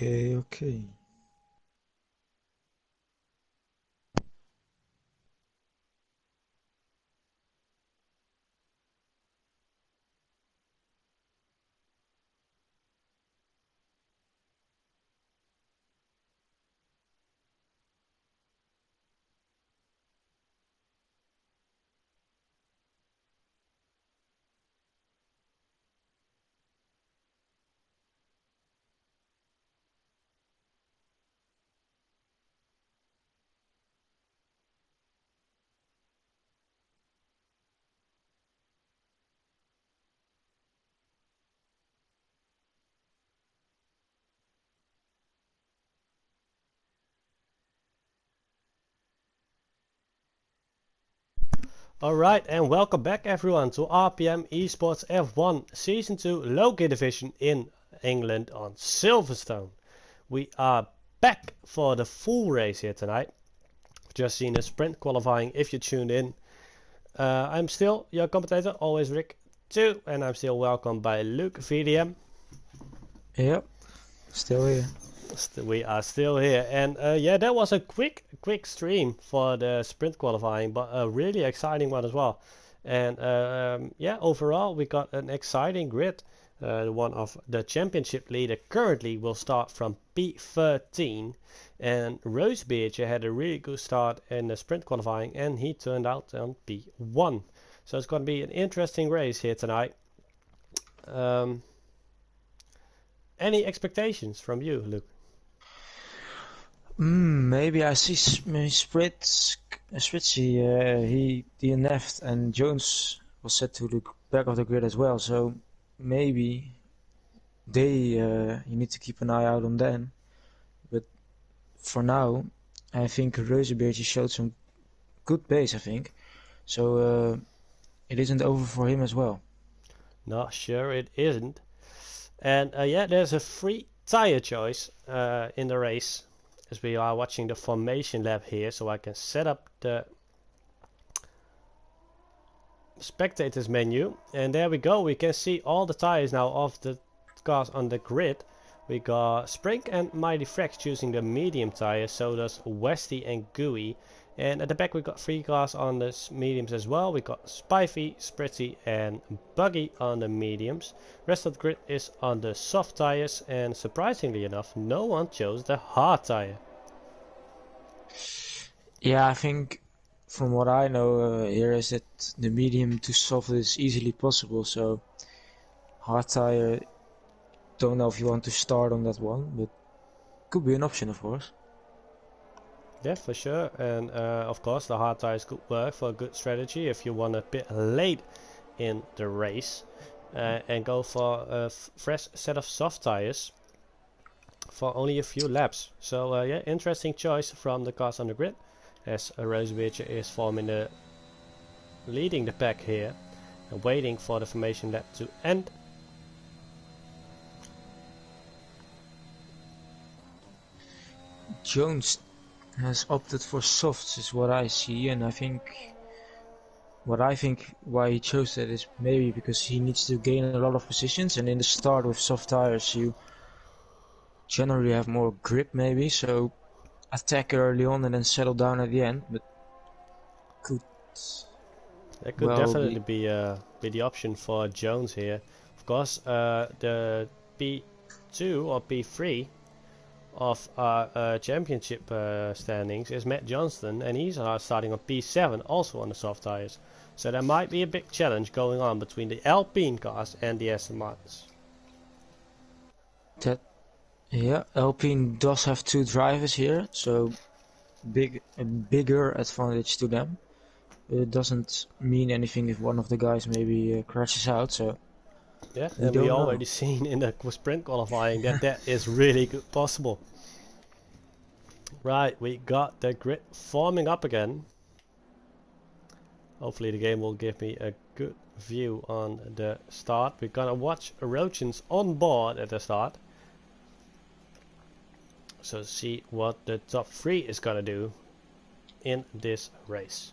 Okay. Alright, and welcome back everyone to RPM Esports F1 Season 2 Low-Gear Division in England on Silverstone. We are back for the full race here tonight. Just seen the sprint qualifying if you tuned in. I'm still your commentator, always Rick 2, and I'm still welcomed by Luke VDM. Yep, still here. We are still here, and yeah, that was a quick stream for the sprint qualifying, but a really exciting one as well. And yeah, overall we got an exciting grid. One of the championship leader currently will start from P13, and Rosebeertje had a really good start in the sprint qualifying, and he turned out on P1. So it's going to be an interesting race here tonight. Any expectations from you, Luke? Maybe I see Spritzy, he DNF'd and Jones was set to the back of the grid as well, so maybe you need to keep an eye out on them. But for now, I think Reuzenbeertje showed some good pace, I think. So it isn't over for him as well. Not sure it isn't. And yeah, there's a free tire choice in the race as we are watching the formation lab here, so I can set up the spectators menu, and there we go. We can see all the tires now of the cars on the grid. We got Spring and Mighty Frex choosing the medium tires, so does Westy and Gooey. And at the back we got 3 cars on the mediums as well. We got Spivey, Spritzy and Buggy on the mediums. Rest of the grid is on the soft tires, and surprisingly enough no one chose the hard tire. Yeah, I think from what I know here is that the medium to soft is easily possible, so hard tire, don't know if you want to start on that one, but could be an option, of course. Yeah, for sure. And of course the hard tires could work for a good strategy if you want a bit late in the race and go for a fresh set of soft tires for only a few laps. So yeah, interesting choice from the cars on the grid, as Rosebeertje is leading the pack here and waiting for the formation lap to end. Jones has opted for softs is what I see, and I think why he chose that is maybe because he needs to gain a lot of positions, and in the start with soft tires you generally have more grip maybe, so attack early on and then settle down at the end, but could That could well definitely be. be the option for Jones here. Of course, the P2 or P3 of our championship standings is Matt Johnston, and he's starting on P7, also on the soft tires. So there might be a big challenge going on between the Alpine cars and the Aston Martins. Yeah, Alpine does have 2 drivers here, so a bigger advantage to them. It doesn't mean anything if one of the guys maybe crashes out, so Yeah, we and we don't already know. seen in the sprint qualifying that that is really good possible. Right, we got the grid forming up again. Hopefully the game will give me a good view on the start. We're gonna watch Roachens on board at the start. So see what the top 3 is gonna do in this race.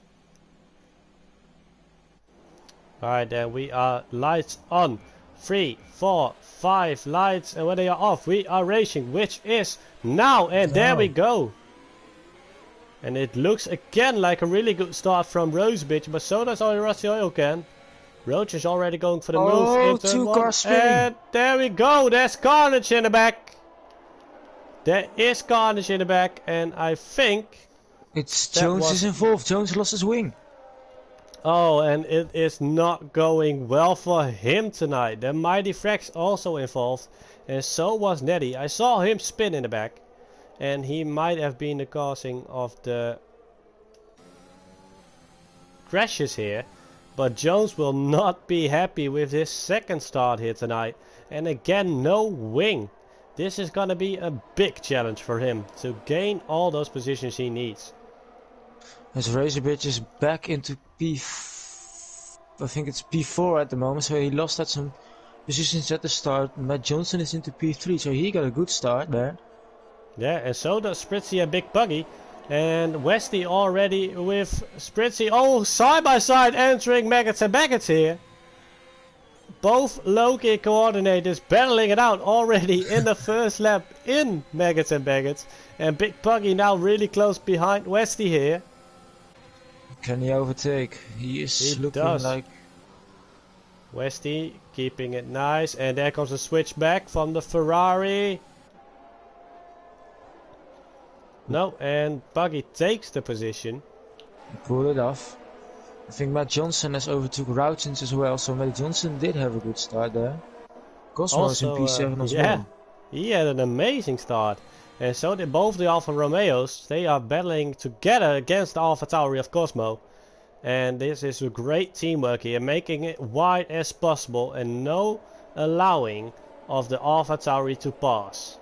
Alright, then we are lights on 3, 4, 5 lights, and when they are off, we are racing, which is now, and there we go. And it looks again like a really good start from Rosebitch, but so does our Rusty Oil can. Roach is already going for the move in turn 2 1, cars spinning. and there we go, there's carnage in the back. There is carnage in the back, and I think... It's Jones is involved, Jones lost his wing. Oh, and it is not going well for him tonight. The Mighty Frax also involved, and so was Neddy. I saw him spin in the back, and he might have been the causing of the crashes here. But Jones will not be happy with his second start here tonight. And again, no wing. This is gonna be a big challenge for him to gain all those positions he needs. As Razorbitch is back into I think it's P4 at the moment, so he lost at some positions at the start. Matt Johnson is into P3, so he got a good start there. Yeah, and so does Spritzy and Big Buggy. And Westy already with Spritzy. Oh, side by side entering Maggots and Baggots here. Both low-kick coordinators battling it out already in the first lap in Maggots and Baggots. And Big Buggy now really close behind Westy here. Can he overtake? He looking like... Westy keeping it nice. And there comes a switch back from the Ferrari. No, and Buggy takes the position. Pull it off. I think Matt Johnson has overtook Routins as well, so Matt Johnson did have a good start there. Cosmo is in P7 as well. He had an amazing start. And so did both the Alfa Romeos. They are battling together against the Alfa Tauri of Cosmo. And this is a great teamwork here, making it wide as possible and no allowing of the Alfa Tauri to pass.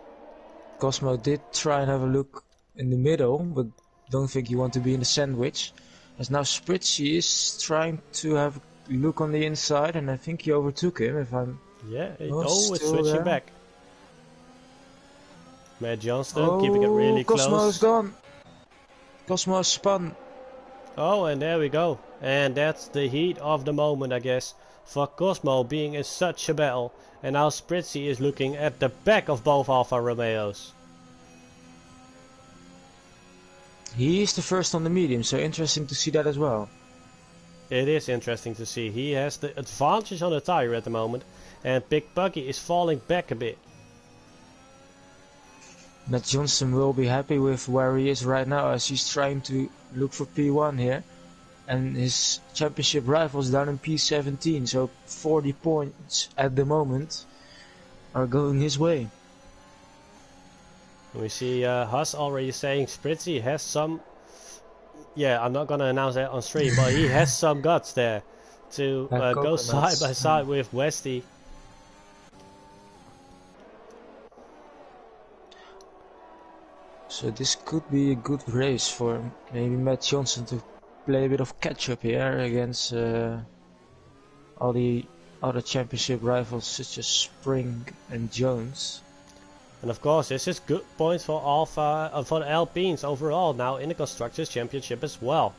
Cosmo did try and have a look in the middle, but don't think you want to be in the sandwich. As now Spritzy is trying to have a look on the inside, and I think he overtook him. If I'm it's switching back. Matt Johnston keeping it really close. Cosmo's gone. Cosmo spun. Oh, and there we go. And that's the heat of the moment, I guess, for Cosmo being in such a battle. And now Spritzy is looking at the back of both Alfa Romeos. He is the first on the medium, so interesting to see that as well. It is interesting to see. He has the advantage on the tire at the moment, and Big Buggy is falling back a bit. Matt Johnson will be happy with where he is right now, as he's trying to look for P1 here. And his championship rivals down in P17, so 40 points at the moment are going his way. We see Huss already saying Spritzy has some... Yeah, I'm not gonna announce that on stream, but he has some guts there to go side by side with Westy. So this could be a good race for maybe Matt Johnson to play a bit of catch up here against all the other championship rivals such as Spring and Jones. And of course, this is good points for for the Alpines overall now in the Constructors Championship as well.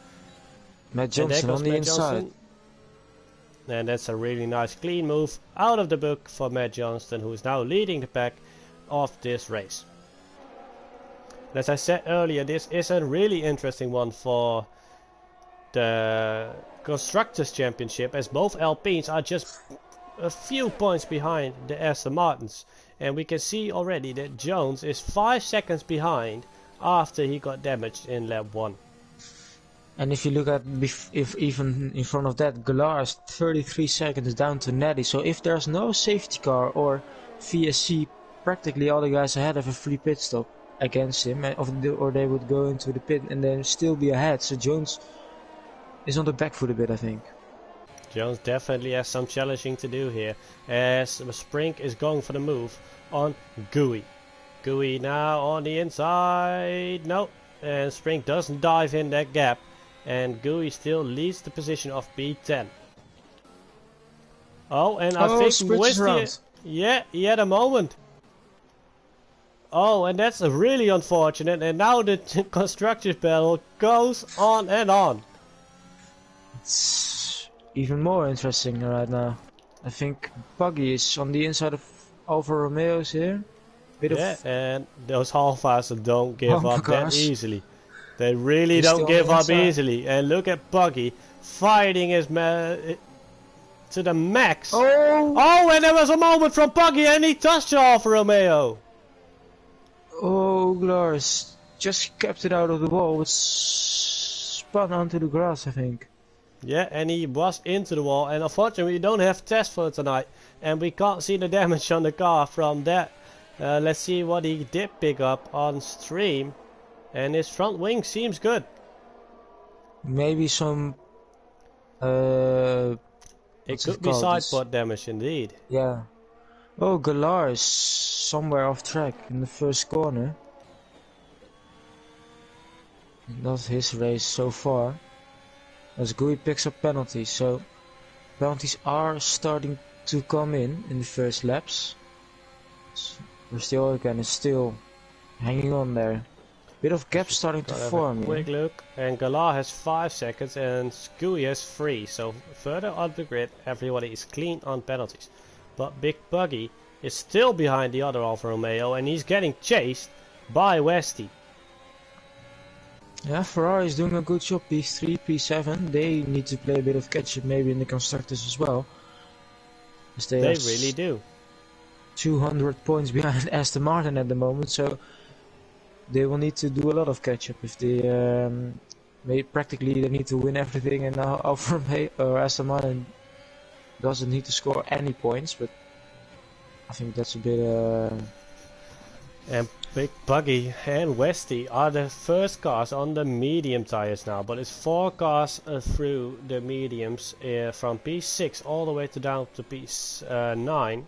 Matt Johnson on the inside. And that's a really nice clean move out of the book for Matt Johnston, who is now leading the pack of this race. And as I said earlier, this is a really interesting one for the Constructors Championship, as both Alpines are just a few points behind the Aston Martins. And we can see already that Jones is 5 seconds behind after he got damaged in lap 1. And if you look at, if even in front of that, Galar is 33 seconds down to Neddy. So if there's no safety car or VSC, practically all the guys ahead have a free pit stop against him, or they would go into the pit and then still be ahead. So Jones is on the back foot a bit, I think. Jones definitely has some challenging to do here, as Sprink is going for the move on Gooey. Gooey now on the inside. No, and Sprink doesn't dive in that gap, and Gooey still leads the position of P10. Oh, and I think Westy, yeah, he had a moment. Oh, and that's really unfortunate, and now the constructors battle goes on and on. It's even more interesting right now. I think Buggy is on the inside of Alfa Romeo's here. Yeah, and those Alphas don't give bumper up that cars. easily. They really He's don't still on give the up inside. easily. And look at Buggy fighting his to the max. Oh! Oh, and there was a moment from Buggy and he touched the Alfa Romeo. Oh, Glars just kept it out of the wall. It's spun onto the grass, I think. Yeah, and he was into the wall. And unfortunately, we don't have test for tonight. And we can't see the damage on the car from that. Let's see what he did pick up on stream. And his front wing seems good. Maybe some... It what's could it be called? side pod damage indeed. Yeah. Oh, Galar is somewhere off track in the first corner. Not his race so far. As Gui picks up penalties, so penalties are starting to come in the first laps. Verstappen is still hanging on there. Bit of gap starting to form here. Quick look, and Galar has 5 seconds and Scooey has 3, so further on the grid everybody is clean on penalties. But Big Buggy is still behind the other Alfa Romeo and he's getting chased by Westy. Yeah, Ferrari is doing a good job. P3, P7, they need to play a bit of catch up maybe in the constructors as well. As they really do. 200 points behind Aston Martin at the moment, so they will need to do a lot of catch up if they practically they need to win everything, and now Alfa Romeo or Aston Martin doesn't need to score any points, but I think that's a bit And Big Buggy and Westy are the first cars on the medium tires now, but it's 4 cars through the mediums from P6 all the way down to P9.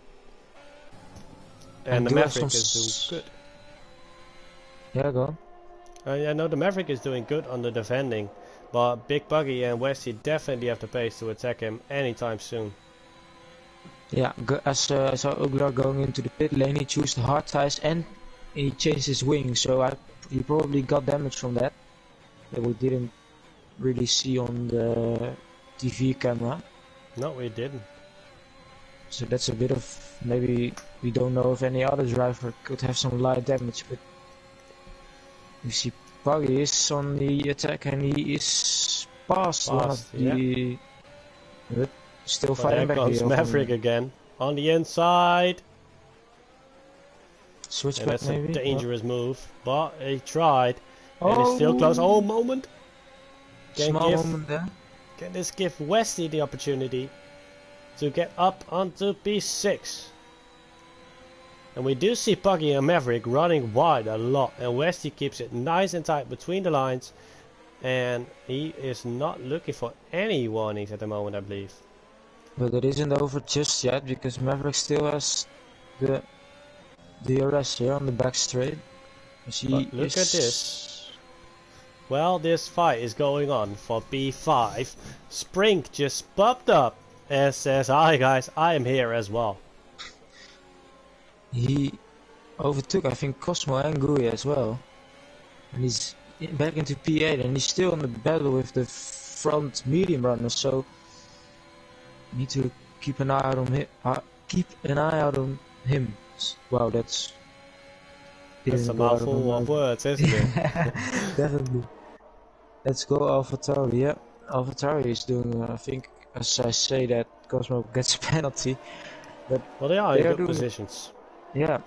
And the Maverick is doing good. Yeah, go on. I know the Maverick is doing good on the defending, but Big Buggy and Westy definitely have the pace to attack him anytime soon. Yeah, as I saw Uglar going into the pit lane, he chose the hard tires and he changed his wing, so he probably got damage from that we didn't really see on the TV camera. No, we didn't. So that's a bit of, maybe we don't know if any other driver could have some light damage, but you see Buggy is on the attack and he is past one of the... But still fighting back. There comes Maverick again on the inside. Switchback, and that's maybe? A dangerous move, but he tried. And it's still close. Oh, moment. Moment there. Can this give Westy the opportunity to get up onto P6? And we do see Buggy and Maverick running wide a lot, and Westy keeps it nice and tight between the lines, and he is not looking for any warnings at the moment, I believe. But it isn't over just yet, because Maverick still has the DRS here on the back straight. But look at this. Well, this fight is going on for P5. Sprink just popped up and says, "Hi guys, I am here as well." He overtook, I think, Cosmo and Gui as well. And he's back into P8 and he's still in the battle with the front medium runner, so need to keep an eye out on him. Wow, that's a mouthful of words, isn't it? Definitely. Let's go AlphaTauri. Yeah, AlphaTauri is doing, I think, as I say that Cosmo gets a penalty, but well, they are in good positions. Yeah.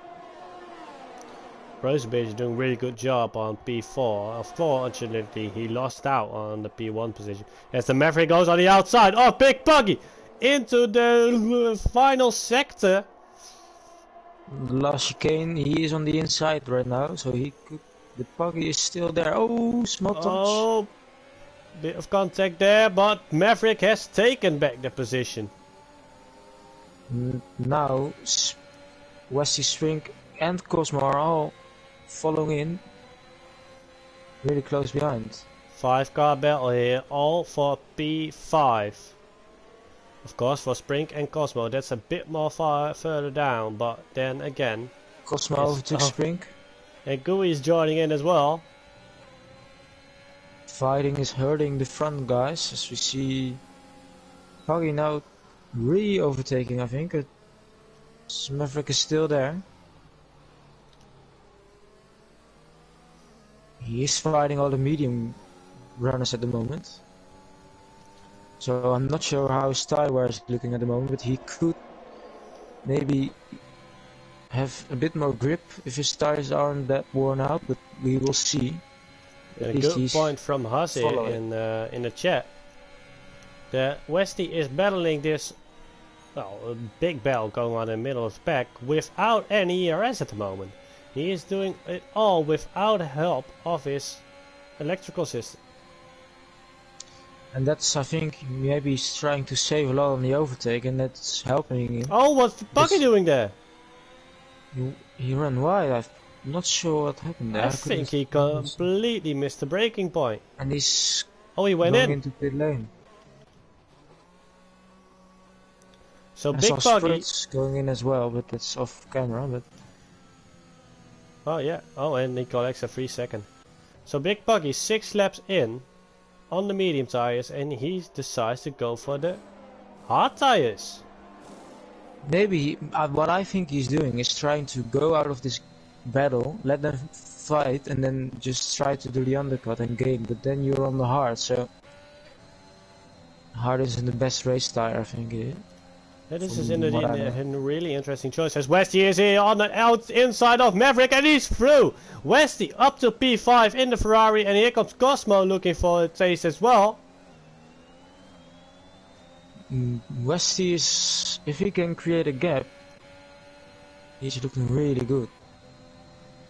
Rosenberg is doing a really good job on P4. Unfortunately, he lost out on the P1 position. As the Maverick goes on the outside. Oh, Big Buggy into the final sector. The last chicane, he is on the inside right now, so he could. The Buggy is still there. Oh, small touch. Oh, bit of contact there, but Maverick has taken back the position. Now, Westy, Sprink and Cosmo are all following in, really close behind. 5-car battle here, all for P5. Of course, for Sprink and Cosmo, that's a bit more further down, but then again, Cosmo overtook Sprink. And Gui is joining in as well. Fighting is hurting the front guys, as we see Buggy now re-overtaking, I think. Maverick is still there. He is fighting all the medium runners at the moment. So I'm not sure how his tire wear is looking at the moment, but he could maybe have a bit more grip if his tires aren't that worn out, but we will see. A good point from Hasse in the chat. The Westy is battling this, well, a big battle going on in the middle of the pack without any ERS at the moment. He is doing it all without help of his electrical system. And that's, I think, maybe he's trying to save a lot on the overtake, and that's helping him. Oh, what's Buggy doing there? He ran wide. I'm not sure what happened there. I think he completely missed the braking point. And he's he went going into pit lane. So I Big saw Buggy Spritz going in as well, but that's off camera. But oh yeah, and he collects a 3 second. So Big Buggy 6 laps in on the medium tires, and he decides to go for the hard tires. Maybe what I think he's doing is trying to go out of this battle, let them fight, and then just try to do the undercut and gain. But then you're on the hard, so hard isn't the best race tire, I think. This is in a really interesting choice, as Westy is here on the inside of Maverick, and he's through. Westy up to P5 in the Ferrari, and here comes Cosmo looking for a taste as well. Westy is, if he can create a gap, he's looking really good.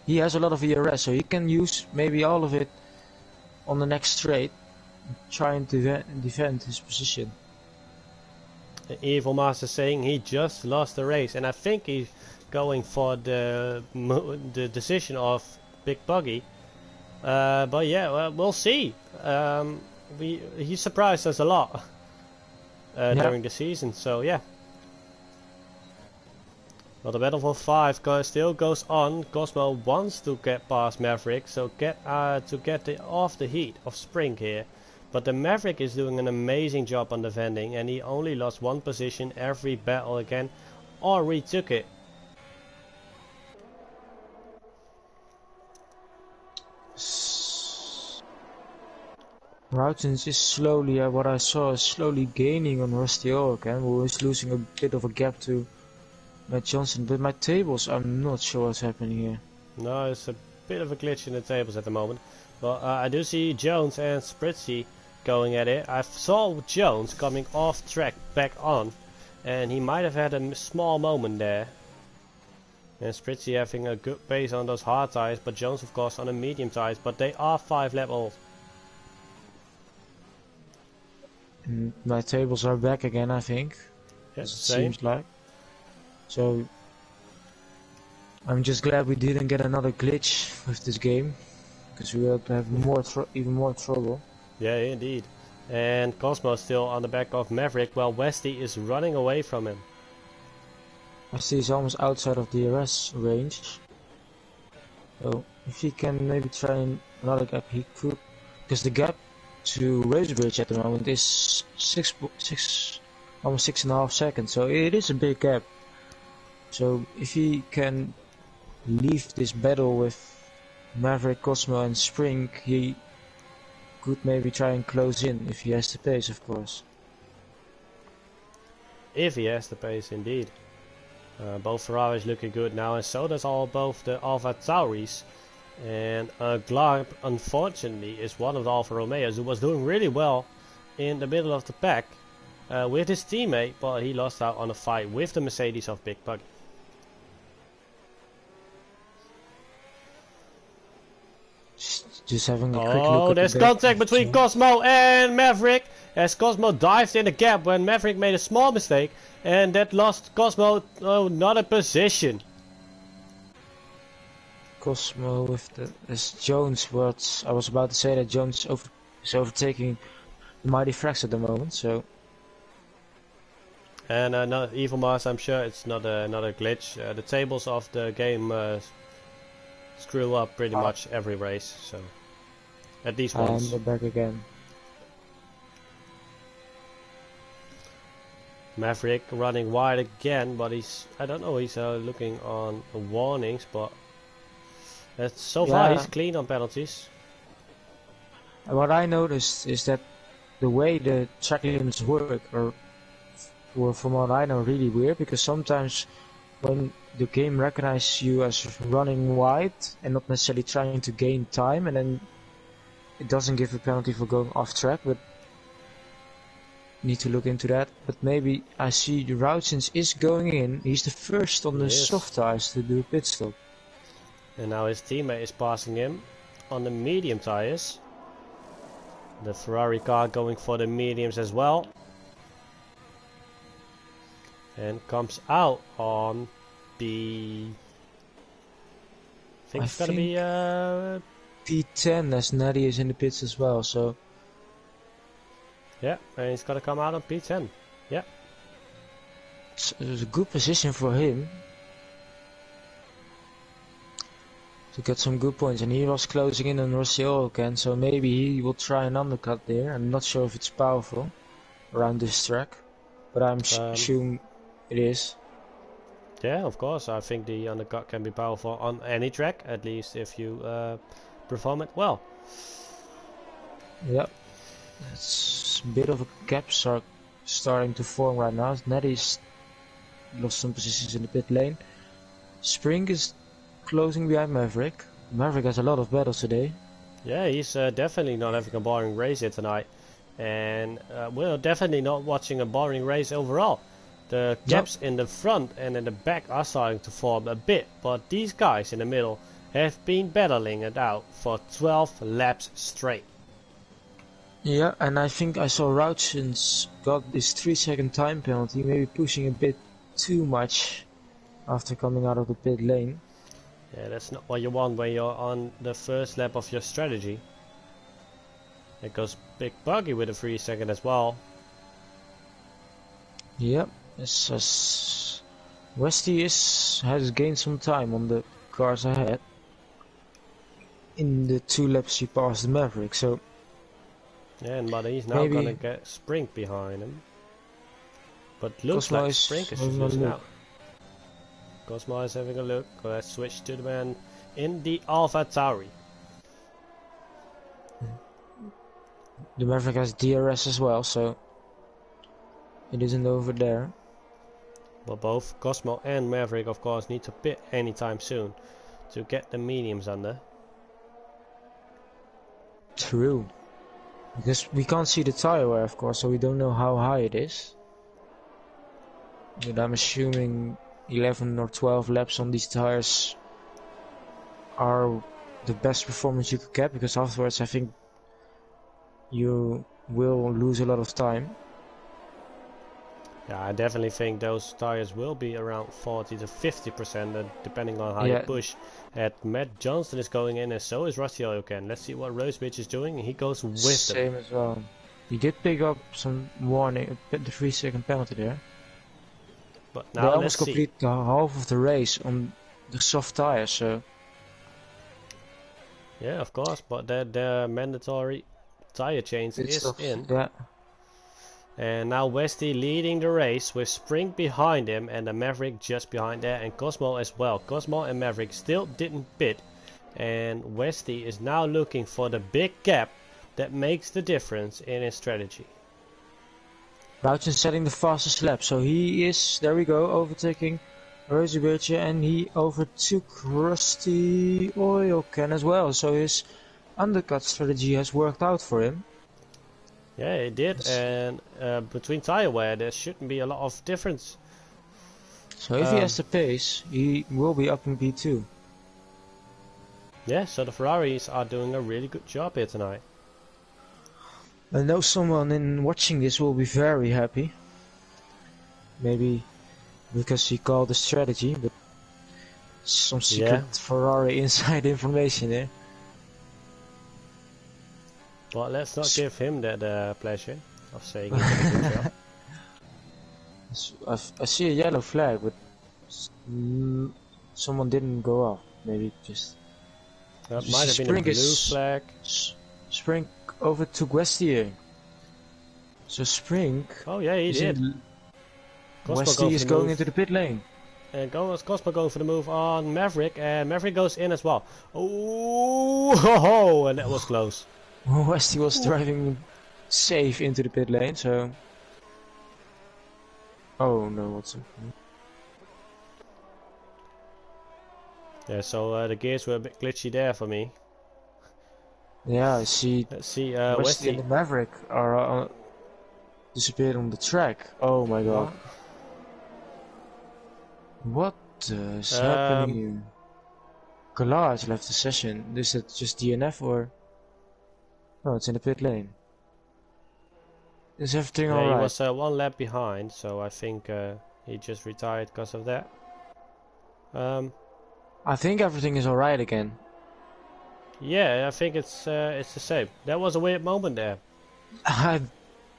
He has a lot of ERS, so he can use maybe all of it on the next straight, trying to defend his position. The Evil Master saying he just lost the race, and I think he's going for the decision of Big Buggy. But yeah, we'll see. He surprised us a lot during the season, so yeah. Well, the battle for 5 still goes on. Cosmo wants to get past Maverick, so to get off the heat of Spring here. But the Maverick is doing an amazing job on defending, and he only lost 1 position every battle again, or retook it. Routens is slowly, what I saw, is slowly gaining on Rusty again, who is losing a bit of a gap to Matt Johnson. But my tables, I'm not sure what's happening here. No, it's a bit of a glitch in the tables at the moment. But I do see Jones and Spritzy going at it. I saw Jones coming off track back on, and he might have had a small moment there. And Spritzy having a good pace on those hard tires, but Jones of course on the medium tires, but they are 5 lap old. My tables are back again, I think. Yes, seems like. So I'm just glad we didn't get another glitch with this game, because we would have even more trouble. Yeah, indeed. And Cosmo still on the back of Maverick, while Westy is running away from him. Westy is almost outside of the RS range. So if he can maybe try another gap, he could, because the gap to Rosebridge at the moment is almost 6.5 seconds. So it is a big gap. So if he can leave this battle with Maverick, Cosmo and Spring, he could maybe try and close in if he has the pace, of course. If he has the pace, indeed. Both Ferraris looking good now, and so does both the Alfa Tauris. And Glarb, unfortunately, is one of the Alfa Romeos who was doing really well in the middle of the pack with his teammate, but he lost out on a fight with the Mercedes of Big Buggy. Just having a quick look at there's contact between Cosmo and Maverick, as Cosmo dived in the gap when Maverick made a small mistake, and that lost Cosmo another position. Cosmo with as Jones, what I was about to say, that Jones is overtaking the Mighty Frax at the moment, so. And no, Evil Mars, I'm sure it's not another glitch. The tables of the game screw up pretty much every race, so at least once. And we're back again. Maverick running wide again, but I don't know, he's looking on warnings, but so far he's Yeah, clean on penalties. what I noticed is that the way the track limits work were from what I know really weird, because sometimes when the game recognizes you as running wide and not necessarily trying to gain time, and then it doesn't give a penalty for going off track, but need to look into that. But maybe I see the Routins is going in. He's the first on the soft tires to do a pit stop. And now his teammate is passing him on the medium tires. The Ferrari car going for the mediums as well. And comes out on the... I think it's gonna be P10 as Neddy is in the pits as well, so... Yeah, and he's gonna come out on P10. Yeah. It was a good position for him to get some good points, and he was closing in on Rossiol again, so maybe he will try an undercut there. I'm not sure if it's powerful around this track, but I'm assuming it is. Yeah, of course. I think the undercut can be powerful on any track, at least if you perform it well. Yep. It's a bit of a gap starting to form right now. Neddy's lost some positions in the pit lane. Spring is closing behind Maverick. Maverick has a lot of battles today. Yeah, he's definitely not having a boring race here tonight. And we're definitely not watching a boring race overall. The gaps in the front and in the back are starting to form a bit, but these guys in the middle have been battling it out for 12 laps straight. Yeah, and I think I saw Routins got this 3-second time penalty, maybe pushing a bit too much after coming out of the pit lane. Yeah, that's not what you want when you're on the first lap of your strategy. It goes big buggy with a 3-second as well. Yep, Westy has gained some time on the cars ahead. In the 2 laps he passed the Maverick, so... Yeah, but he's now gonna get Spring behind him. But looks Cosmo like Spring is losing out. Cosmo is having a look. Let's switch to the man in the Alpha Tauri. The Maverick has DRS as well, so it isn't over there. But both Cosmo and Maverick, of course, need to pit anytime soon to get the mediums under. True. Because we can't see the tire wear, of course, so we don't know how high it is. But I'm assuming 11 or 12 laps on these tires are the best performance you could get, because afterwards I think you will lose a lot of time. Yeah, I definitely think those tires will be around 40 to 50%, depending on how you push. Matt Johnson is going in, and so is Rusty Oyoken. Let's see what Rosebridge is doing. He goes with them. Same as well. He did pick up some warning, the 3-second penalty there. But now they almost complete the half of the race on the soft tires, so... Yeah, of course, but the mandatory tire change is in. Yeah. And now Westy leading the race with Spring behind him and the Maverick just behind there, and Cosmo as well. Cosmo and Maverick still didn't pit, and Westy is now looking for the big gap that makes the difference in his strategy. Routins setting the fastest lap, so he is, there we go, overtaking Rosebridge, and he overtook Rusty Oil Can as well, so his undercut strategy has worked out for him. Yeah, it did, and between tire wear there shouldn't be a lot of difference. So if he has the pace, he will be up in P2. Yeah, so the Ferraris are doing a really good job here tonight. I know someone in watching this will be very happy. Maybe because he called the strategy, but some secret Ferrari inside information there. Well, let's not give him that pleasure of saying he did a good job. I see a yellow flag, but someone didn't go off. Maybe just... That might have been a blue flag. Spring overtook Westy here. So Spring... Oh yeah, he did. Westy is going into the pit lane. And Cosmo going for the move on Maverick, and Maverick goes in as well. Oh, and that was close. Westy was driving safe into the pit lane, so... Oh no, what's up? Yeah, so the gears were a bit glitchy there for me. Yeah, I see. Let's see, Westy and the Maverick are disappeared on the track. Oh my god. What is happening here? Collage left the session. Is it just DNF or... Oh, it's in the pit lane. Is everything alright? He was one lap behind, so I think he just retired because of that. I think everything is alright again. Yeah, I think it's the same. That was a weird moment there.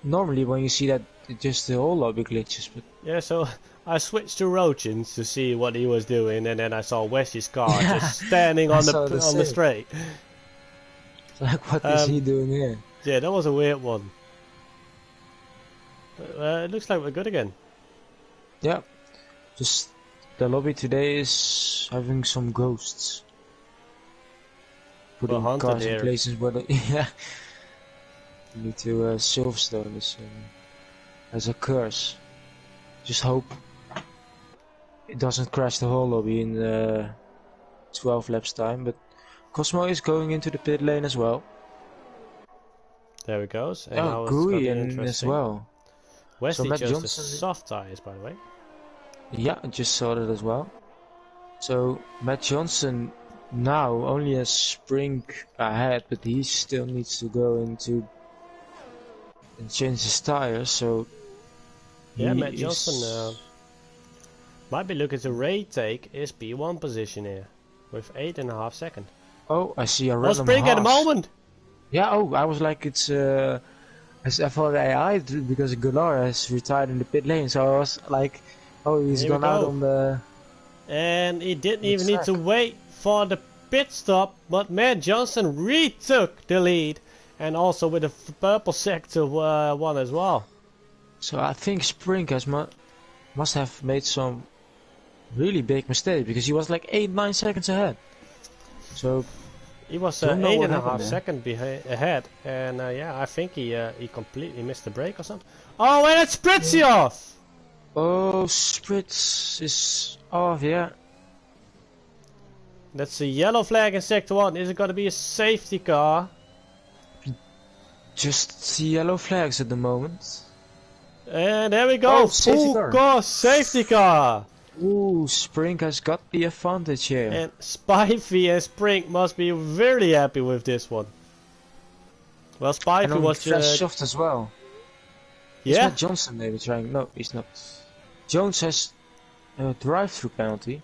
Normally when you see that, just the whole lobby glitches, but... Yeah, so I switched to Rogins to see what he was doing, and then I saw Westy's car just standing on the straight. Like, what is he doing here? Yeah, that was a weird one. It looks like we're good again. Yeah, just the lobby today is having some ghosts. Putting cars in places where they... Yeah. You need to Silverstone is as a curse. Just hope it doesn't crash the whole lobby in 12 laps time, but Cosmo is going into the pit lane as well. There he goes. And oh, Gooey in as well. Wesley so chose the soft tires, by the way. Yeah, I just saw that as well. So Matt Johnson now only has Spring ahead, but he still needs to go into and change his tires. So yeah, Matt Johnson might be looking to retake his P1 position here with 8.5 seconds. Oh, I see a random Spring at the moment. Yeah. Oh, I was like, it's I thought AI because Goulart has retired in the pit lane. So I was like, oh, he's gone out on the. And he didn't even need to wait for the pit stop, but Matt Johnson retook the lead, and also with a purple sector one as well. So I think Spring has must have made some really big mistake because he was like 8-9 seconds ahead. So he was 8.5 seconds ahead, and yeah, I think he completely missed the brake or something. Oh, and it's Spritzy off! Oh, Spritz is off, yeah. That's a yellow flag in sector 1. Is it going to be a safety car? Just see yellow flags at the moment. And there we go. Oh, safety car. Safety car. Ooh, Spring has got the advantage here. And Spivey and Spring must be very happy with this one. Well, Spivey was just soft as well. Yeah. It's not Johnson maybe trying. No, he's not. Jones has a drive-through penalty.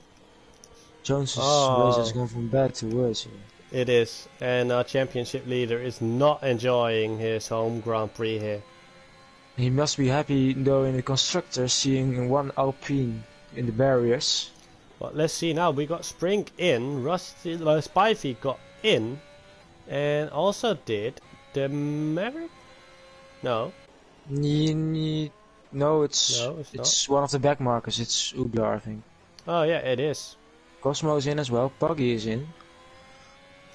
Jones' race has gone from bad to worse here. It is, and our championship leader is not enjoying his home Grand Prix here. He must be happy though in the constructor seeing one Alpine in the barriers. But let's see now. We got Spring in, Spivey got in, and also did the Maverick. No. No, it's one of the back markers. It's Ublar, I think. Oh yeah, it is. Cosmo is in as well. Puggy is in.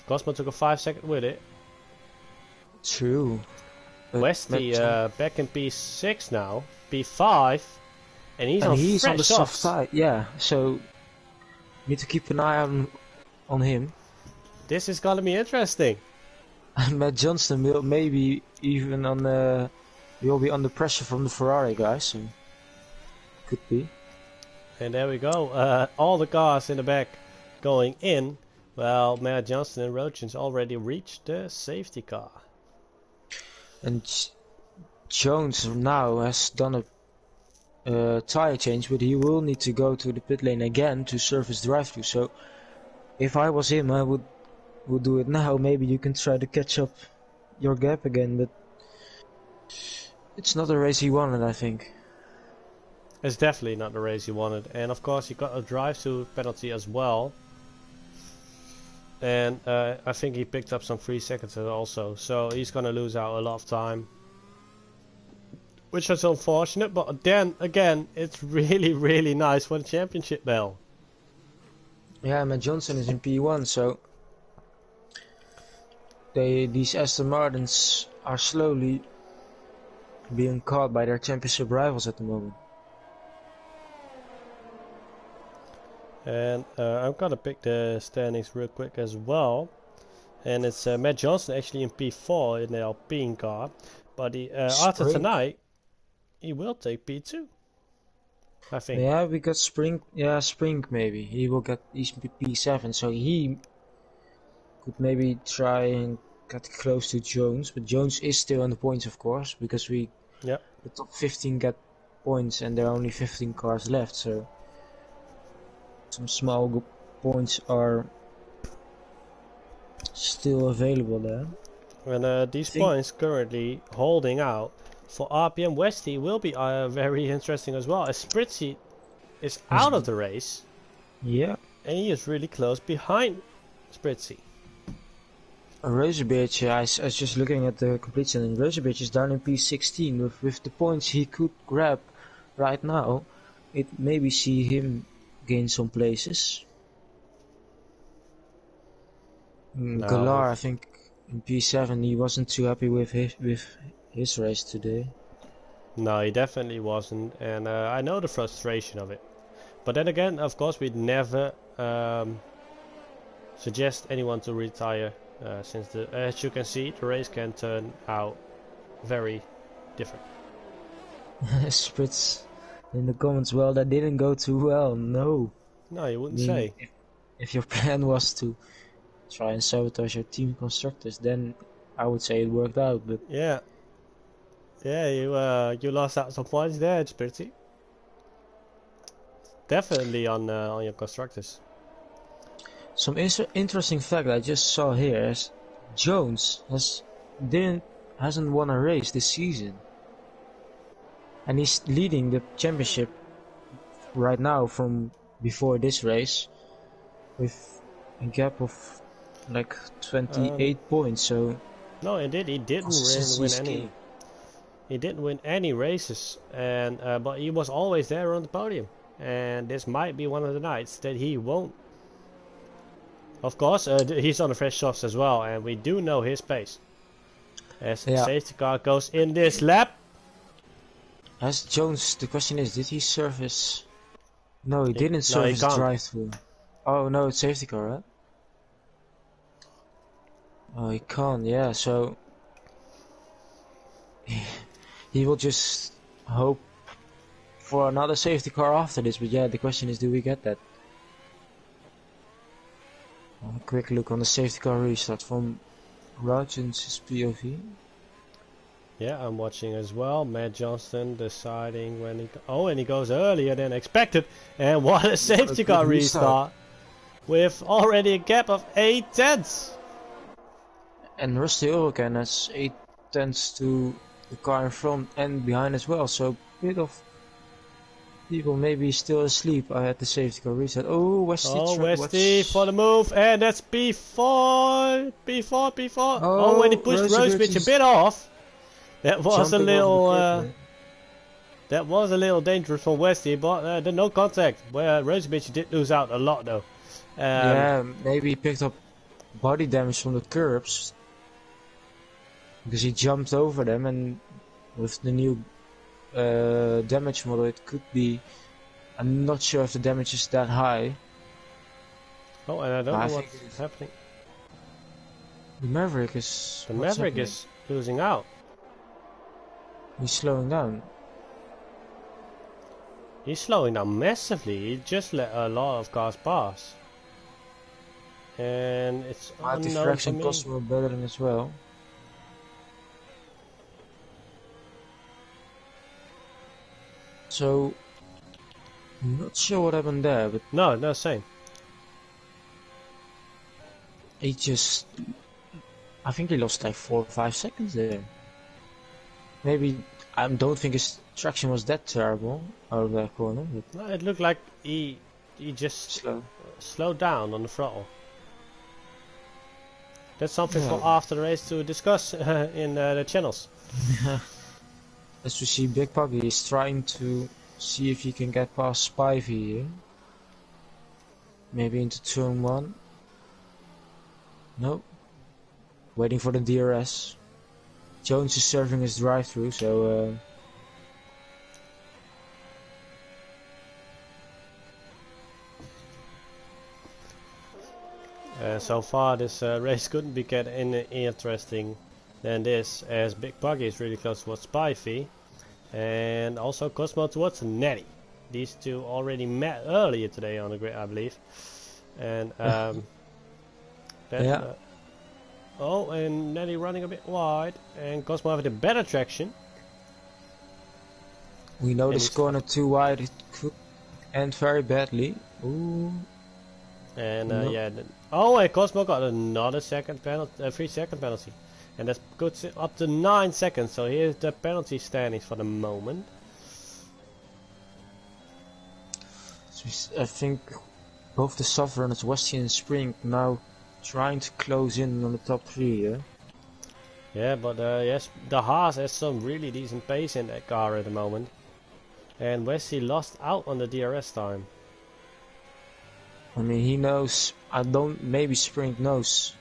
Cosmo took a 5-second with it. True. Westy back in P6 now. P5. And he's on the soft side. Yeah, so need to keep an eye on him. This is gonna be interesting. And Matt Johnston will maybe even will be under pressure from the Ferrari guys. So could be. And there we go. All the cars in the back going in. Well, Matt Johnston and Rochins already reached the safety car. And Jones now has done a tire change, but he will need to go to the pit lane again to service drive-through. So if I was him, I would do it now. Maybe you can try to catch up your gap again, but it's not a race he wanted, I think. It's definitely not the race he wanted, and of course he got a drive-through penalty as well. And I think he picked up some 3 seconds also, so he's gonna lose out a lot of time. which is unfortunate. But then again, it's really nice for the championship belt. Yeah, Matt Johnson is in P1, so these Aston Martins are slowly being caught by their championship rivals at the moment. And I'm gonna pick the standings real quick as well. And it's Matt Johnson actually in P4 in the Alpine car, but after tonight he will take P2, I think. Yeah, we got Spring. Yeah, Spring maybe he will get P7, so he could maybe try and get close to Jones, but Jones is still on the points, of course, because the top 15 get points and there are only 15 cars left, so some small points are still available there. And these points currently holding out for RPM Westy will be very interesting as well, as Spritzy is out of the race. Yeah. And he is really close behind Spritzy. Rosebeach, I was just looking at the completion, and Rosebeach is down in P16 with the points he could grab right now. It maybe see him gain some places. Galar, I think in P7 he wasn't too happy with his race today. No, he definitely wasn't, and I know the frustration of it. But then again, of course, we'd never suggest anyone to retire, since as you can see, the race can turn out very different. Spritz in the comments, well, that didn't go too well. No, you wouldn't say. If your plan was to try and sabotage your team constructors, then I would say it worked out. But yeah, you lost out some points there. It's pretty definitely on your constructors. Some interesting fact I just saw here is Jones hasn't won a race this season, and he's leading the championship right now from before this race with a gap of like 28 points. So no, indeed, he didn't win any. He didn't win any races, and but he was always there on the podium. And this might be one of the nights that he won't. Of course, he's on the fresh softs as well, and we do know his pace. As the safety car goes in this lap. As Jones, the question is, did he service? No, he didn't service drive-through. Oh no, it's safety car, right? Oh, he can't. Yeah, so he will just hope for another safety car after this. But yeah, the question is, do we get that? A quick look on the safety car restart from Rauchen's POV. Yeah, I'm watching as well. Matt Johnston deciding when he... and he goes earlier than expected. And what a safety car restart. With already a gap of 8 tenths. And Rusty Hurricane has 8 tenths to the car in front and behind as well. So a bit of people maybe still asleep at the safety car reset. Oh, Westy for the move, and that's P4. Oh, when he pushed Rosebeach a bit off, that was a little dangerous for Westy, but the no contact where Rosebeach did lose out a lot though. Yeah, maybe he picked up body damage from the curbs because he jumped over them, and with the new damage model it could be. I'm not sure if the damage is that high. Oh, and I don't know what's happening. The Maverick is losing out. He's slowing down. He's slowing down massively. He just let a lot of cars pass. And it's diffraction costs more battling as well. So, I'm not sure what happened there, but no, same. He just, I think he lost like 4 or 5 seconds there. Maybe I don't think his traction was that terrible out of that corner. But no, it looked like he just slowed down on the throttle. That's something for after the race to discuss in the channels. as we see, Big Puggy is trying to see if he can get past Spivey here. Maybe into turn 1. Nope. Waiting for the DRS. Jones is serving his drive-through, so so far this race couldn't be get any interesting than this, as Big Puggy is really close towards Spivey, and also Cosmo towards Netty. These two already met earlier today on the grid, I believe. And yeah. Oh, and Netty running a bit wide, and Cosmo having a better traction. We know this corner too wide, it could end very badly. Ooh. And no. yeah, oh, and Cosmo got another second penalty, 3-second penalty, and that puts it up to 9 seconds. So here's the penalty standings for the moment. So I think both the soft runners, Westy and Spring, now trying to close in on the top 3 here. Yeah, but yes, the Haas has some really decent pace in that car at the moment, and Westy lost out on the DRS time. I mean, he knows, maybe Spring knows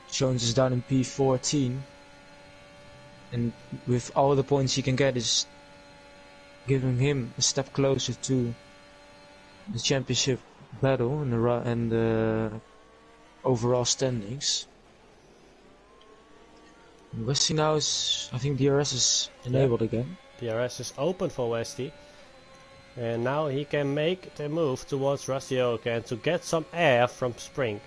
Jones is down in P14, and with all the points he can get is giving him a step closer to the championship battle and the overall standings. And Westy now is, I think DRS is enabled again. DRS is open for Westy. And now he can make the move towards Rusty Oaken to get some air from Spring.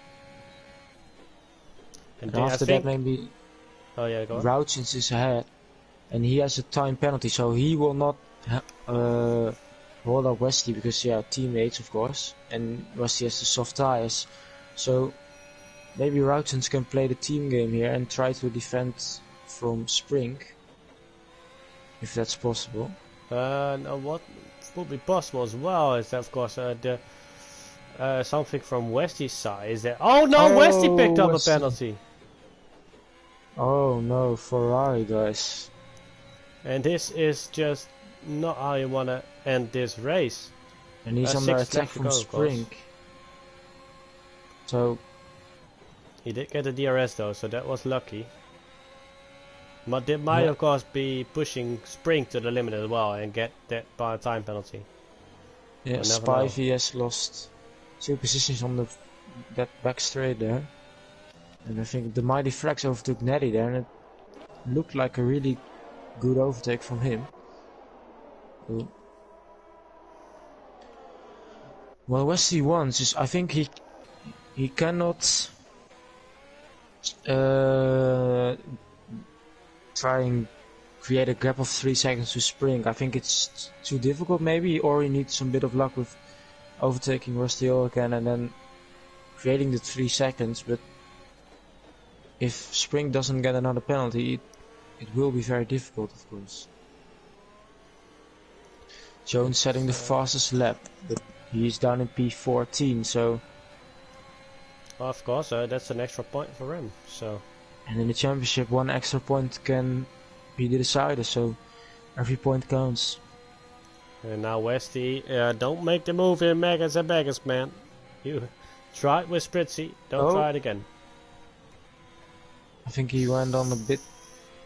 And after that maybe Rouchins is ahead. And he has a time penalty, so he will not hold up Westy because teammates of course. And Westy has the soft tires. So maybe Rouchins can play the team game here and try to defend from Spring. If that's possible. No, what would be possible as well is of course something from Westy's side is that Westy picked up a penalty. Oh no, Ferrari guys. And this is just not how you wanna end this race. And he's under attack from Spring. So he did get a DRS though, so that was lucky. But they might of course be pushing Spring to the limit as well and get that time penalty. Yeah, Spivey has lost 2 positions on that back straight there. And I think the Mighty Flex overtook Netty there, and it looked like a really good overtake from him. Ooh. Well, Westy wants is, I think he cannot try and create a gap of 3 seconds to Spring. I think it's too difficult maybe, or he needs some bit of luck with overtaking Rusty again and then creating the 3 seconds. But if Spring doesn't get another penalty, it will be very difficult, of course. Jones setting the fastest lap, but he's down in P14, so of course that's an extra point for him. So, and in the championship 1 extra point can be the decider, so every point counts. And now Westy, don't make the move in Megas and Megas, man. You tried with Spritzy, don't try it again. I think he went on a bit,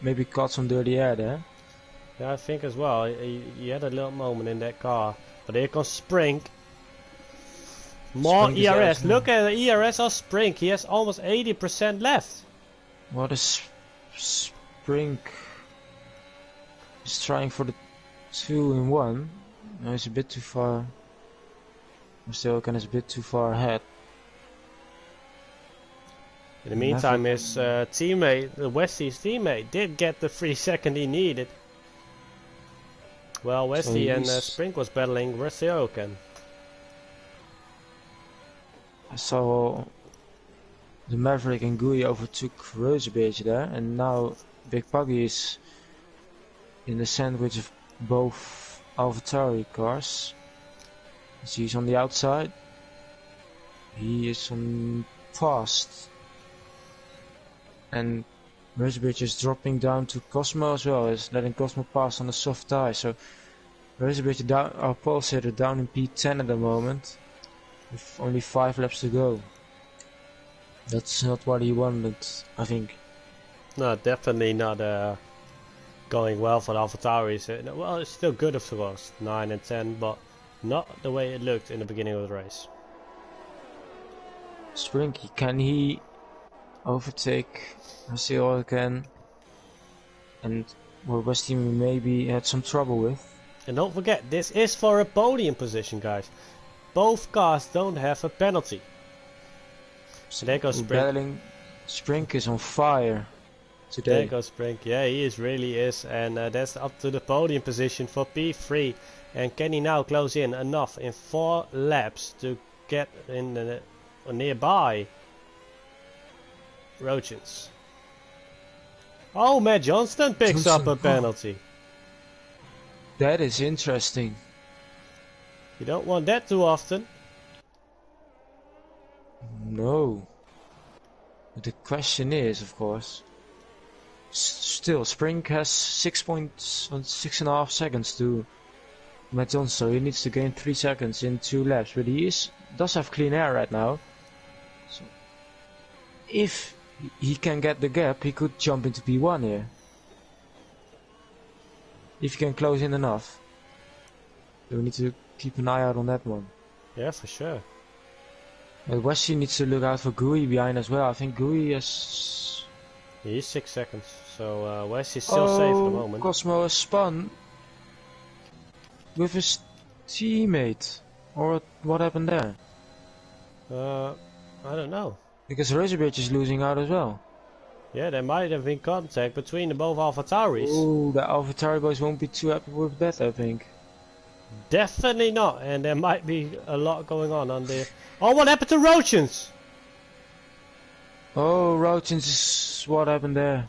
maybe caught some dirty air there. Yeah, I think as well. He had a little moment in that car. But here comes Spring. More ERS. Look at the ERS of Spring. He has almost 80% left. What is Spring? He's trying for the 2-in-1. No, he's a bit too far. Still is a bit too far ahead. In the meantime, his teammate, Westy's teammate, did get the 3 second he needed. Well, Westy and Spring was battling Rusty Oaken. I saw the Maverick and Gui overtook Rosebeige there, and now Big Puggy is in the sandwich of both AlphaTauri cars. He's on the outside. He is on fast. And Razorbeard is dropping down to Cosmo as well, is letting Cosmo pass on a soft tie. So Razorbeard down, our Pulsator down in P10 at the moment, with only 5 laps to go. That's not what he wanted, I think. No, definitely not going well for the AlphaTauris. Well, it's still good of course, 9 and 10, but not the way it looked in the beginning of the race. Sprinky, can he overtake Hasil again? And what West Team maybe had some trouble with. And don't forget, this is for a podium position, guys. Both cars don't have a penalty. So there goes Sprink. Battling. Sprink is on fire today. There goes Sprink. Yeah, he really is. And that's up to the podium position for P3. And can he now close in enough in 4 laps to get in the nearby Rochins? Oh, Matt Johnston picks up a penalty. That is interesting. You don't want that too often. No. But the question is, of course, still Sprink has 6.5 seconds to Matt Johnson, so he needs to gain 3 seconds in 2 laps. But he does have clean air right now. So if he can get the gap, he could jump into P1 here. If he can close in enough. So we need to keep an eye out on that one. Yeah, for sure. Westy needs to look out for Gui behind as well. I think Gui is... He's 6 seconds, so Westy's still safe at the moment. Cosmo has spun with his teammate. Or what happened there? I don't know. Because Razorbeard is losing out as well. Yeah, there might have been contact between the both AlphaTauris. Oh, the AlphaTauri boys won't be too happy with that, I think. Definitely not, and there might be a lot going on there. Oh, what happened to Rochins? Oh, Rochins is... what happened there?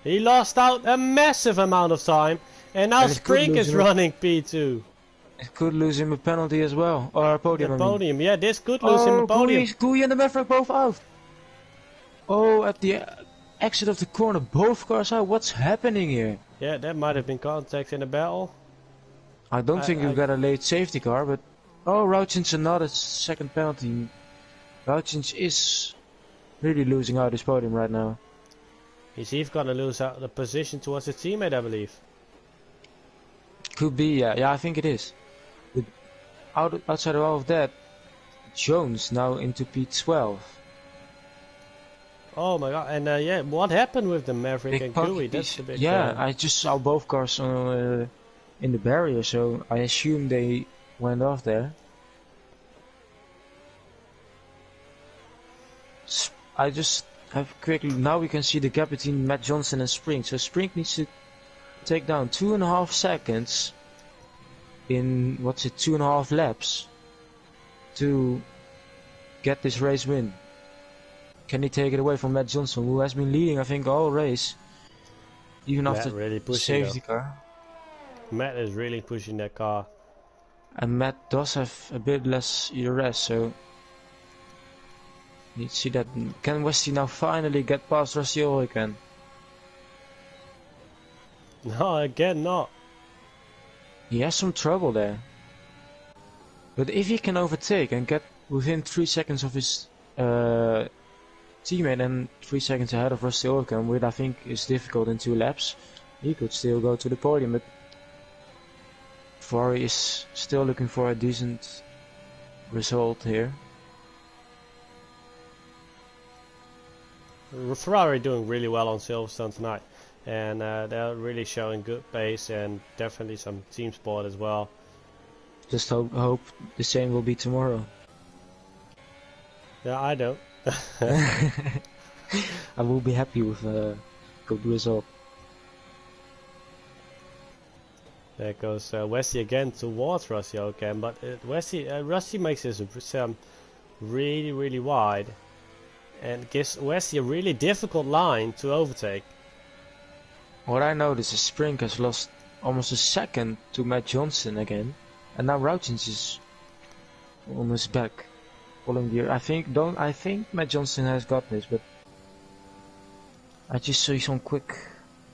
He lost out a massive amount of time, and now Sprink is running P2. It could lose him a penalty as well, or a podium. The podium, yeah, this could lose him a podium. Gui and the Maverick both out. Oh, at the exit of the corner, both cars out. What's happening here? Yeah, that might have been contact in the battle. I don't think we've got a late safety car, but... Oh, Rauchins another second penalty. Rauchins is really losing out his podium right now. He's even gonna lose out the position towards his teammate, I believe. Could be, yeah. Yeah, I think it is. But outside of all of that, Jones now into P12. Oh my god, and yeah, what happened with the Maverick and Gui? That's the big... Yeah, I just saw both cars on, in the barrier, so I assume they went off there. I just have quickly... Now we can see the gap between Matt Johnson and Sprink. So Sprink needs to take down 2.5 seconds in, 2.5 laps to get this race win. Can he take it away from Matt Johnson, who has been leading, I think, all race, even after really the safety car? Matt is really pushing that car. And Matt does have a bit less ERS, so need to see that. Can Westy now finally get past Raciel again? No, again not. He has some trouble there. But if he can overtake and get within 3 seconds of his teammate and 3 seconds ahead of Rusty Orkan, which I think is difficult in 2 laps, he could still go to the podium. But Ferrari is still looking for a decent result here. Ferrari doing really well on Silverstone tonight, and they're really showing good pace and definitely some team sport as well. Just hope the same will be tomorrow. Yeah, I don't. I will be happy with a good result. There goes Westy again towards Rusty Okan, but Rusty makes this really wide and gives Westy a really difficult line to overtake. What I noticed is Sprink has lost almost a second to Matt Johnson again, and now Rauchins is almost back. Following the, I think Matt Johnson has got this, but I just saw some quick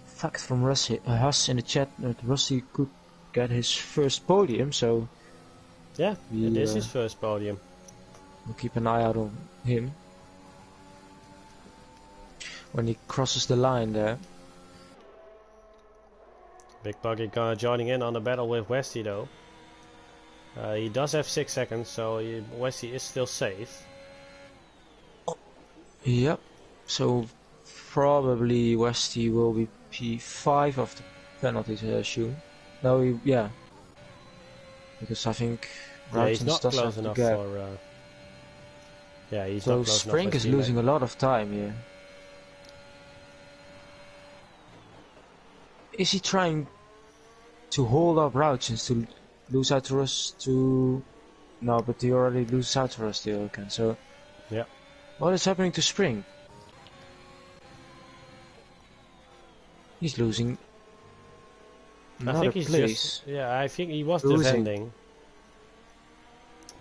fact from Huss in the chat that Rusty could get his first podium, so Yeah, it is his first podium. we'll keep an eye out on him when he crosses the line there. Big Buggy joining in on the battle with Westy though. He does have 6 seconds, so Westy is still safe. Yep, so probably Westy will be P5 after penalties, I assume. No, yeah. Because I think Yeah, he's Routens not does close have the enough gap. for... yeah, he's So not close enough for Sprink his is teammate. losing a lot of time here. Is he trying to hold up Routens to lose out to us to... No, but he already loses out to us the other can, so... Yeah. What is happening to Spring? He's losing. I think he's just... Yeah, I think he was losing. defending.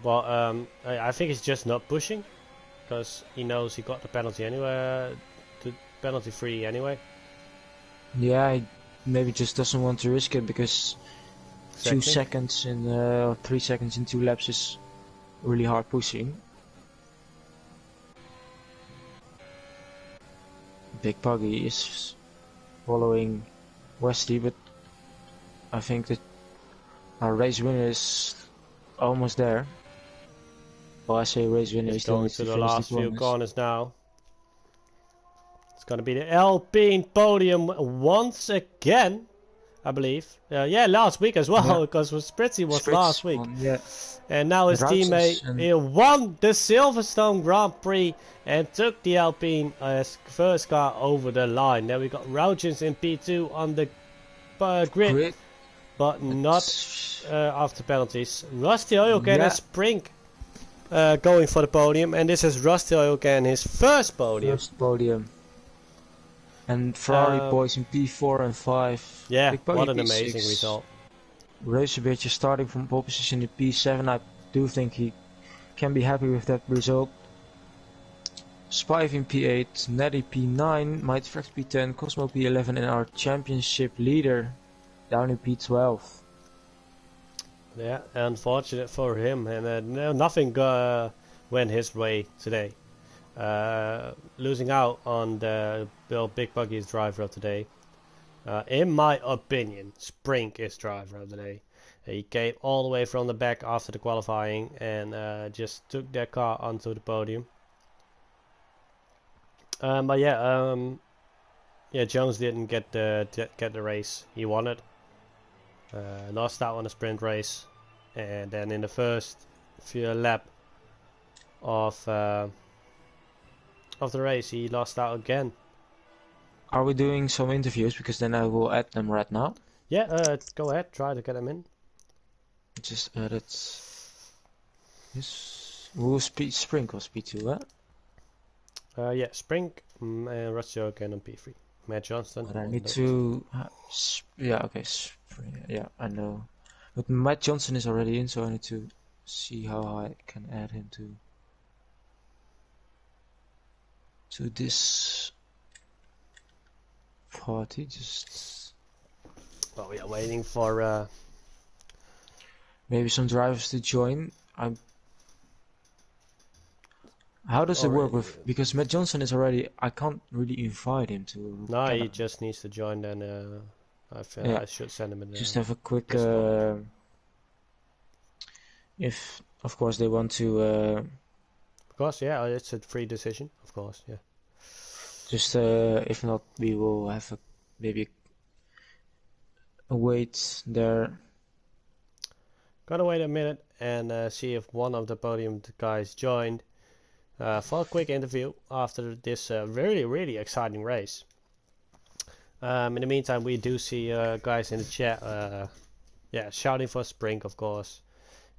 But I think he's just not pushing. Because he knows he got the penalty anyway. The penalty free anyway. Yeah, he maybe just doesn't want to risk it because Exactly. 2 seconds in or 3 seconds in 2 laps is really hard pushing. Big Puggy is following Westy, but I think that our race winner is almost there. Well, I say race winner He's is going going to the last few corners now. It's going to be the Alpine podium once again, I believe. Yeah, last week as well, because Spritzy was last week. Yeah. And now his teammate won the Silverstone Grand Prix and took the Alpine first car over the line. Then we got Routens in P2 on the grid, but not after penalties. Rusty Oilcan and Sprink going for the podium, and this is Rusty Oilcan, his first podium. And Ferrari boys in P4 and 5. Yeah, what an P6. amazing result. Racerbitch is starting from pole position in P7. I do think he can be happy with that result. Spive in P8, Netty P9, Might Frax P10, Cosmo P11, and our championship leader down in P12. Yeah, unfortunate for him, and nothing went his way today. Losing out on the Big Buggy's driver of the day. In my opinion, Sprink is driver of the day. He came all the way from the back after the qualifying and just took their car onto the podium. But yeah, Jones didn't get the race he wanted. Lost out on a sprint race, and then in the first few lap of the race, he lost out again. Are we doing some interviews? Because then I will add them right now. Yeah, go ahead, try to get them in. Just added this. Sprink was P2, huh? Yeah, Sprink and Rusty Oilcan on P3. Matt Johnston. But I need to. Yeah, okay. Yeah, I know. But Matt Johnson is already in, so I need to see how I can add him to this party. Just. Well, we are waiting for maybe some drivers to join. How does it work with? Because Matt Johnson is already. I can't really invite him to. No, he just needs to join. Then I should send him. Just have a quick. If of course they want to. Of course, yeah, it's a free decision. Of course, yeah. Just if not, we will have maybe a wait there. Gotta wait a minute and see if one of the podium guys joined for a quick interview after this really exciting race. In the meantime, we do see guys in the chat, shouting for Sprink, of course,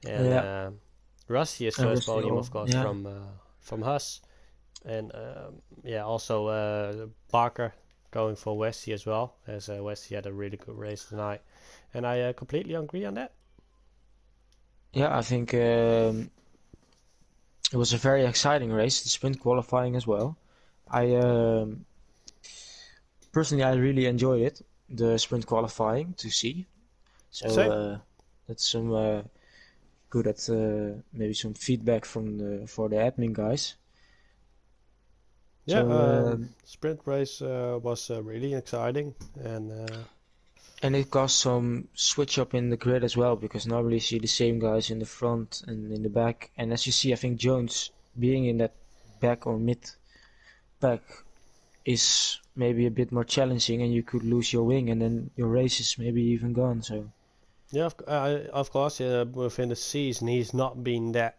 and Rusty is first podium, of course, from Huss. And also Barker going for Westy as well, as Westy had a really good race tonight, and I completely agree on that. Yeah, I think it was a very exciting race, the sprint qualifying as well. I personally, I really enjoyed it, the sprint qualifying to see. So Same. that's some good at maybe some feedback from for the admin guys. Yeah, So sprint race was really exciting, and and it caused some switch up in the grid as well, because normally you see the same guys in the front and in the back. And as you see, I think Jones being in that back or mid pack is maybe a bit more challenging, and you could lose your wing, and then your race is maybe even gone. So yeah, of course, within the season, he's not been that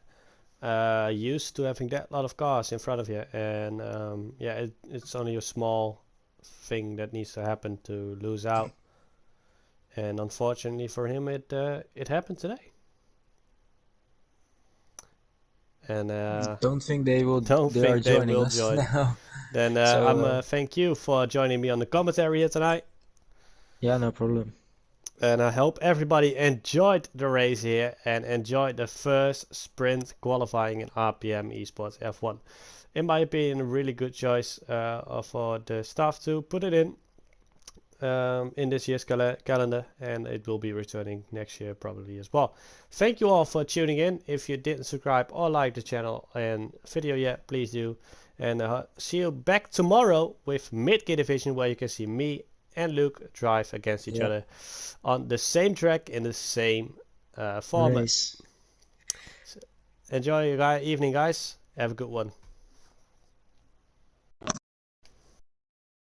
used to having that lot of cars in front of you, and yeah, it's only a small thing that needs to happen to lose out, and unfortunately for him, it happened today. And don't think they will. don't They are think they joining will us join. now. Then So I'm thank you for joining me on the commentary here tonight. yeah, no problem. And I hope everybody enjoyed the race here and enjoyed the first sprint qualifying in RPM Esports F1. In my opinion, a really good choice for the staff to put it in this year's calendar, and it will be returning next year probably as well. Thank you all for tuning in. If you didn't subscribe or like the channel and video yet, please do. And see you back tomorrow with Mid-Gear Division, where you can see me and Luke drive against each Yeah, other on the same track in the same format. race. So enjoy your evening, guys. Have a good one.